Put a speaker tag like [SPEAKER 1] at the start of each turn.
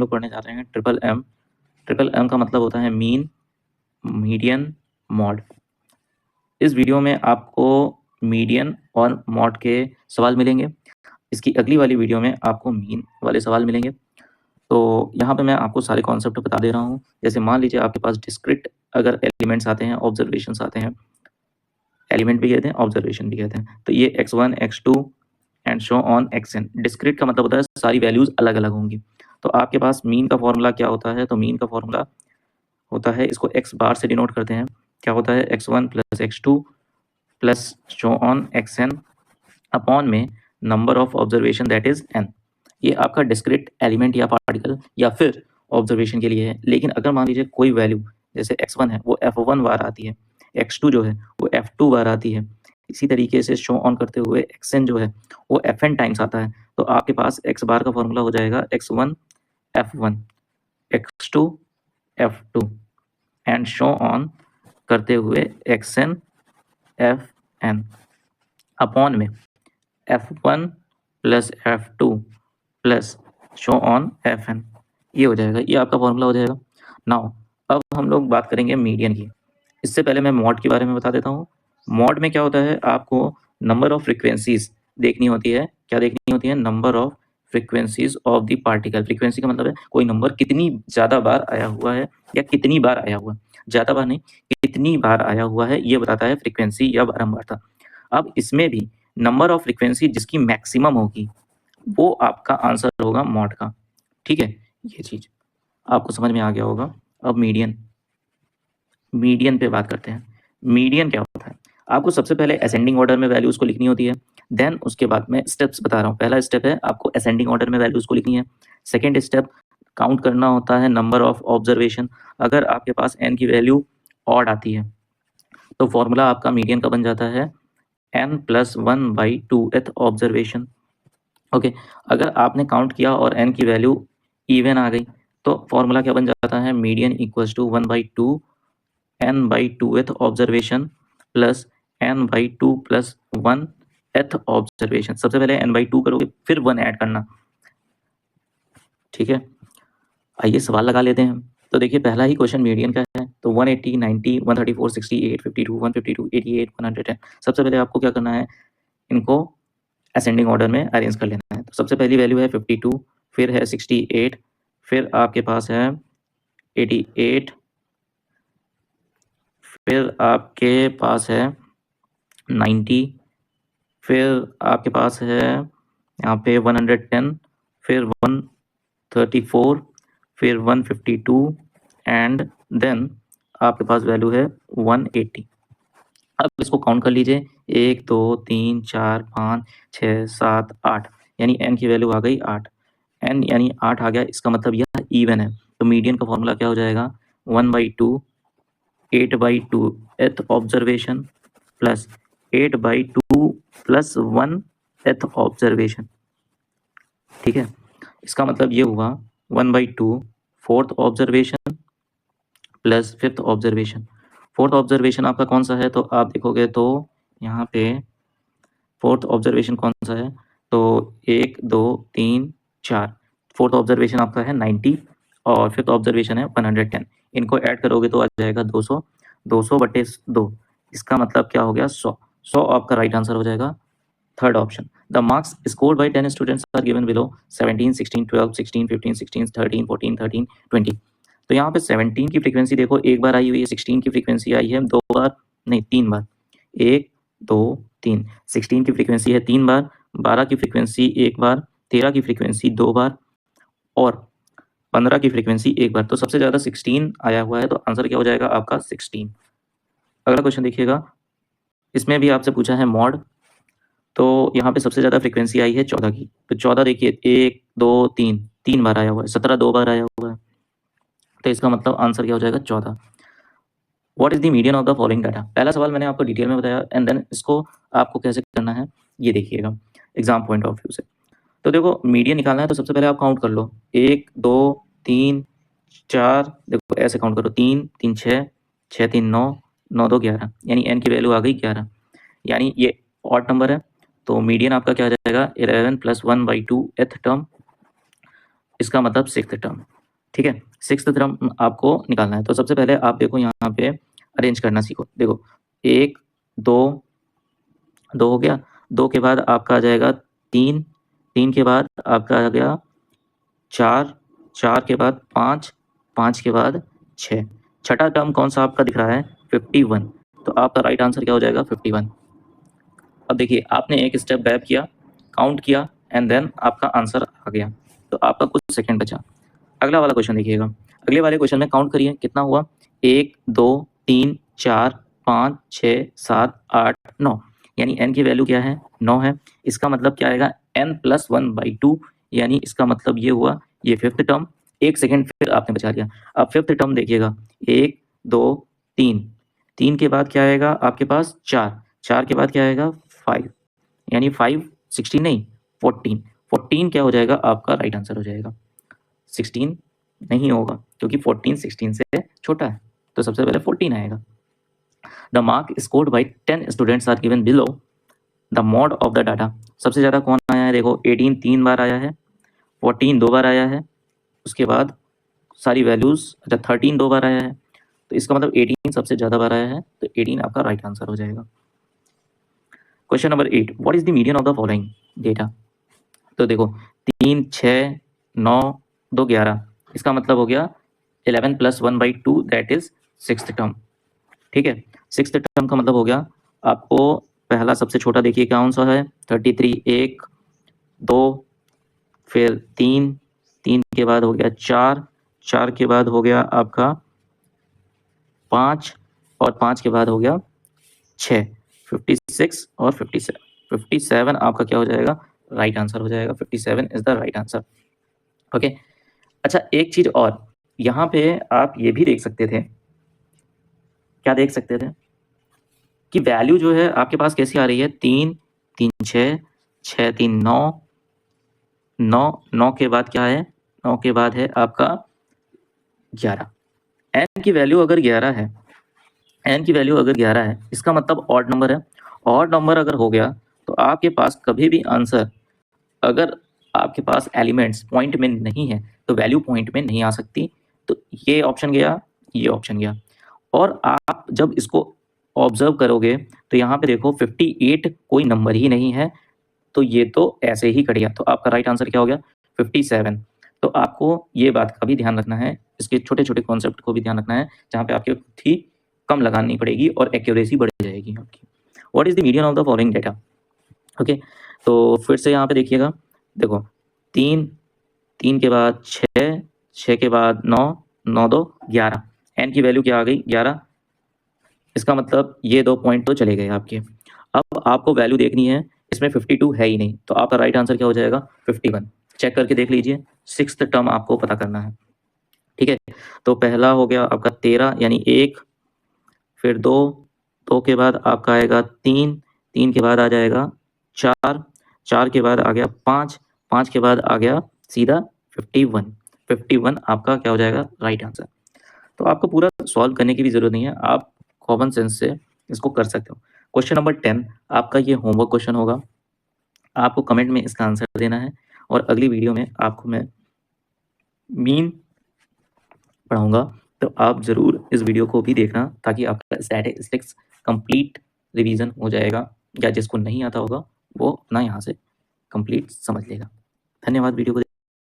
[SPEAKER 1] लोग पढ़ने जा रहे हैं ट्रिपल एम। ट्रिपल एम का मतलब होता है मीन, मीडियन, मॉड। इस वीडियो में आपको मीडियन और मॉड के सवाल मिलेंगे। इसकी अगली वाली वीडियो में आपको मीन वाले सवाल मिलेंगे। तो यहाँ पे मैं आपको सारे कॉन्सेप्ट बता दे रहा हूँ। जैसे मान लीजिए आपके पास डिस्क्रिट अगर एलिमेंट्स आते हैं, ऑब्जर्वेशंस आते हैं, एलिमेंट भी कहते हैं, ऑब्जर्वेशन भी कहते हैं, तो ये x1 x2 and show on xn। Discrete का मतलब होता है सारी वैल्यूज अलग अलग होंगी। तो आपके पास मीन का फॉर्मूला क्या होता है? तो मीन का फॉर्मूला होता है, इसको x बार से डिनोट करते हैं। क्या होता है? x1 plus x2 plus so on xn upon में number of observation that is n। ये आपका डिस्क्रिट एलिमेंट या पार्टिकल या फिर ऑब्जर्वेशन के लिए है। लेकिन अगर मान लीजिए कोई वैल्यू जैसे x1 है वो f1 बार आती है, x2 जो है वो f2 बार आती है, इसी तरीके से शो ऑन करते हुए xn जो है वो fn टाइम्स आता है, तो आपके पास x बार का फॉर्मूला हो जाएगा x1 f1 x2 f2 and show on करते हुए xn fn अपॉन में f1 plus f2 plus so on fn। ये हो जाएगा, ये आपका फॉर्मूला हो जाएगा। नाउ अब हम लोग बात करेंगे मीडियन की। इससे पहले मैं मॉड के बारे में बता देता हूँ। मॉड में क्या होता है, आपको नंबर ऑफ फ्रिक्वेंसीज देखनी होती है। क्या देखनी होती है? Number of frequencies of the particle. Frequency का मतलब है कोई नंबर कितनी ज़्यादा बार आया हुआ है या कितनी बार आया हुआ है। ज़्यादा बार नहीं, कितनी बार आया हुआ है, ये बताता है फ्रिक्वेंसी या बारंबारता। अब इसमें भी नंबर ऑफ फ्रिक्वेंसी जिसकी मैक्सिमम होगी वो आपका आंसर होगा मॉड का। ठीक है, ये चीज आपको समझ में आ गया होगा। अब मीडियन, मीडियन पे बात करते हैं। मीडियन क्या होता है? आपको सबसे पहले असेंडिंग ऑर्डर में वैल्यूज को लिखनी होती है। देन उसके बाद मैं स्टेप्स बता रहा हूँ। पहला स्टेप है आपको असेंडिंग ऑर्डर में वैल्यूज को लिखनी है। सेकेंड स्टेप काउंट करना होता है नंबर ऑफ ऑब्जर्वेशन। अगर आपके पास n की वैल्यू ऑड आती है तो फॉर्मूला आपका मीडियन का बन जाता है n plus 1/2th observation. Okay, अगर आपने काउंट किया और n की वैल्यू इवन आ गई तो फॉर्मूला क्या बन जाता है? Median equals to 1/2 n/2th observation plus n/2 plus 1th observation. सबसे पहले n/2 करोगे फिर 1 ऐड करना। ठीक है, आइए सवाल लगा लेते हैं। तो देखिए पहला ही क्वेश्चन मीडियन का है। तो 180, 90, 134, 68, 52, 152, 88, 110। सबसे पहले आपको क्या करना है? इनको असेंडिंग ऑर्डर में अरेंज कर लेना है। तो सबसे पहली वैल्यू है 52, फिर है 68, फिर आपके पास है 88, फिर आपके पास है 90, फिर आपके पास है यहाँ पे 110, फिर 134, फिर 152 एंड देन आपके पास वैल्यू है 180। अब इसको काउंट कर लीजिए, 1 2 3 4 5 6 7 8, यानी n की वैल्यू आ गई 8। n यानी 8 आ गया, इसका मतलब यह इवन है। तो मीडियन का फॉर्मूला क्या हो जाएगा? 1/2 8/2th observation plus 8/2 plus 1th observation. ठीक है, इसका मतलब ये हुआ 1/2 4th observation plus 5th observation. 4th observation आपका कौन सा है? तो आप देखोगे तो यहाँ पे 4th ऑब्जर्वेशन कौन सा है? तो 1 2 3 4, 4th ऑब्जर्वेशन आपका है 90 और 5th ऑब्जर्वेशन है 110। इनको ऐड करोगे तो आ जाएगा 200, 200/2। इसका मतलब क्या हो गया? 100। 100 आपका राइट आंसर हो जाएगा, third option. The marks scored by 10 students are given below 17, 16, 12, 16, 15, 16, 13, 14, 13, 20। तो यहाँ पे 17 की फ्रीक्वेंसी देखो एक बार आई हुई है, 16 की फ्रीक्वेंसी आई है 2 बार, नहीं 3 बार, 1 2 3। 16 की फ्रीक्वेंसी है 3 बार, 12 की फ्रीक्वेंसी 1 बार, 13 की फ्रीक्वेंसी 2 बार और 15 की फ्रीक्वेंसी 1 बार। तो सबसे ज़्यादा 16 आया हुआ है, तो आंसर क्या हो जाएगा आपका? 16। अगला क्वेश्चन देखिएगा, इसमें भी आपसे पूछा है मॉड। तो यहाँ पे सबसे ज़्यादा फ्रीक्वेंसी आई है 14 की। तो 14 देखिए 1 2 3, 3 बार आया हुआ है, 17 2 बार आया हुआ है, तो इसका मतलब आंसर क्या हो जाएगा? 14। What is the median of the following data? पहला सवाल मैंने आपको डिटेल में बताया एंड देन इसको आपको कैसे करना है ये देखिएगा एग्जाम पॉइंट ऑफ व्यू से। तो देखो मीडियन निकालना है तो सबसे पहले आप काउंट कर लो, 1 2 3 4, देखो ऐसे काउंट करो, 3 3 6, 6 3 9, 9 2 11, यानी n की वैल्यू आ गई 11, यानी ये ऑड नंबर है। तो मीडियन आपका क्या हो जाएगा? 11 प्लस 1/2th टर्म, इसका मतलब सिक्स्थ टर्म। ठीक है, सिक्स्थ टर्म आपको निकालना है। तो सबसे पहले आप देखो यहाँ पे अरेंज करना सीखो। देखो 1 2 2 हो गया, 2 के बाद आपका आ जाएगा 3, 3 के बाद आपका आ गया 4, 4 के बाद 5, 5 के बाद 6। छठा टर्म कौन सा आपका दिख रहा है? 51। तो आपका राइट आंसर क्या हो जाएगा? 51। अब देखिए आपने एक स्टेप बैक किया, काउंट किया एंड देन आपका आंसर आ गया। तो आपका कुछ सेकंड बचा। अगला वाला क्वेश्चन देखिएगा। अगले वाले क्वेश्चन में काउंट करिए कितना हुआ? 1 2 3 4 5 6 7 8 9, यानी n की वैल्यू क्या है? 9 है। इसका मतलब क्या आएगा? n+1/2, यानी इसका मतलब ये हुआ ये फिफ्थ टर्म। एक सेकंड फिर आपने बचा लिया। अब फिफ्थ टर्म देखिएगा, 1 2 3, 3 के बाद क्या आएगा आपके पास? 4, 4 के बाद क्या आएगा? 5, यानी 5 16 नहीं 14, 14 क्या हो जाएगा? आपका राइट आंसर हो जाएगा। 16 नहीं होगा क्योंकि 14 16 से छोटा है, तो सबसे पहले 14 आएगा। The mark scored by 10 students are given below the mode of the data. सबसे ज़्यादा कौन आया है? देखो 18 3 बार आया है, 14 2 बार आया है, उसके बाद सारी वैल्यूज, अच्छा 13 2 बार आया है, तो इसका मतलब 18 सबसे ज़्यादा बार आया है, तो 18 आपका राइट आंसर हो जाएगा। Question number 8, what is the median of the following data? तो देखो 3 6 9 2 11, इसका मतलब हो गया 11 + 1/2, दैट इज सिक्स्थ टर्म। ठीक है, सिक्स्थ टर्म का मतलब हो गया आपको पहला सबसे छोटा देखिए कौन सा है? 33, 1 2, फिर 3, 3 के बाद हो गया 4, 4 के बाद हो गया आपका 5, और 5 के बाद हो गया 6, 56 और 57। 57 आपका क्या हो जाएगा? राइट आंसर हो जाएगा। 57 is the right answer. Okay, अच्छा एक चीज और, यहाँ पे आप ये भी देख सकते थे, क्या देख सकते थे कि वैल्यू जो है आपके पास कैसी आ रही है? 3 3 6, 6 3 9, 9 9 के बाद क्या है? 9 के बाद है आपका 11। n की वैल्यू अगर 11 है, n की वैल्यू अगर 11 है, इसका मतलब ऑड नंबर है। ऑड नंबर अगर हो गया तो आपके पास कभी भी आंसर, अगर आपके पास एलिमेंट्स पॉइंट में नहीं है तो वैल्यू पॉइंट में नहीं आ सकती। तो ये ऑप्शन गया, ये ऑप्शन गया। और आप जब इसको ऑब्जर्व करोगे तो यहाँ पे देखो 58 कोई नंबर ही नहीं है, तो ये तो ऐसे ही कट गया। तो आपका राइट आंसर क्या हो गया? 57। तो आपको ये बात का भी ध्यान रखना है, इसके छोटे छोटे कॉन्सेप्ट को भी ध्यान रखना है, जहाँ पे आपके खुद ही कम लगानी पड़ेगी और एक्यूरेसी बढ़ जाएगी आपकी। What is the median of the following data? Okay, तो फिर से यहाँ पे देखिएगा, देखो 3, 3 के बाद 6, 6 के बाद 9, 9 2 11, n की वैल्यू क्या आ गई? 11। इसका मतलब ये 2 पॉइंट तो चले गए आपके। अब आपको वैल्यू देखनी है, इसमें 52 है ही नहीं, तो आपका राइट आंसर क्या हो जाएगा? 51। चेक करके देख लीजिए, सिक्स्थ टर्म आपको पता करना है। ठीक है, तो पहला हो गया आपका 13 यानी 1, फिर 2, 2 के बाद आपका आएगा 3, 3 के बाद आ जाएगा 4, 4 के बाद आ गया 5, 5 के बाद आ गया सीधा 51। 51 आपका क्या हो जाएगा? Right answer. तो आपको पूरा सॉल्व करने की भी जरूरत नहीं है, आप कॉमन सेंस से इसको कर सकते हो। क्वेश्चन नंबर 10 आपका ये होमवर्क क्वेश्चन होगा, आपको कमेंट में इसका आंसर देना है, और अगली वीडियो में आपको मैं मीन पढ़ाऊंगा, तो आप ज़रूर इस वीडियो को भी देखना, ताकि आपका स्टैटिस्टिक्स कंप्लीट रिवीजन हो जाएगा, या जिसको नहीं आता होगा वो अपना यहाँ से कंप्लीट समझ लेगा। धन्यवाद वीडियो को